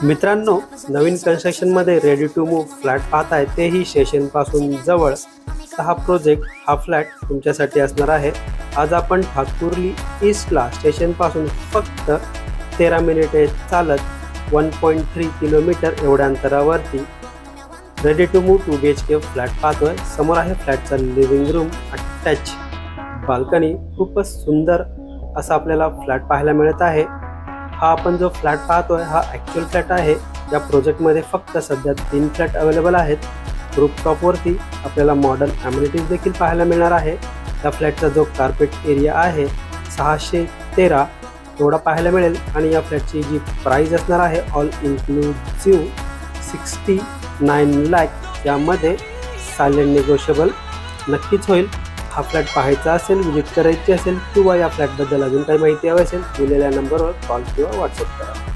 मित्रांनो, नवीन कन्स्ट्रक्शनमध्ये ready to move flat पाहताय, तेही स्टेशनपासून जवळ. हा प्रोजेक्ट, हा फ्लॅट तुमच्यासाठी असणार आहे. आज आपण ठाकुर्ली ईस्टला स्टेशनपासून फक्त 13 मिनिटे चालत 1.3 किलोमीटर एवढ्या अंतरावरती ready to move 2 BHK flat पाहतोय. समोर आहे फ्लॅटचा लिव्हिंग रूम, अटॅच बाल्कनी. खूपच सुंदर असा आपल्याला फ्लॅट पाहायला मिळत आहे. हा आपण जो फ्लॅट पाहतोय हा ॲक्च्युअल फ्लॅट आहे. या प्रोजेक्टमध्ये फक्त सध्या 3 फ्लॅट अवेलेबल आहेत. रूफटॉपवरती आपल्याला मॉडर्न ॲम्युनिटीज देखील पाहायला मिळणार आहे. या फ्लॅटचा जो कार्पेट एरिया आहे 613 एवढा पाहायला मिळेल. आणि या फ्लॅटची जी प्राईज असणार आहे ऑल इन्क्लुसिव्ह 69 लाख. यामध्ये सायलेंट निगोशिएबल नक्कीच होईल. हा फ्लॅट पाहायचा असेल, विजिट करायची असेल किंवा या फ्लॅटबद्दल अजून काही माहिती हवी असेल, दिलेल्या नंबरवर कॉल किंवा व्हॉट्सअप करा.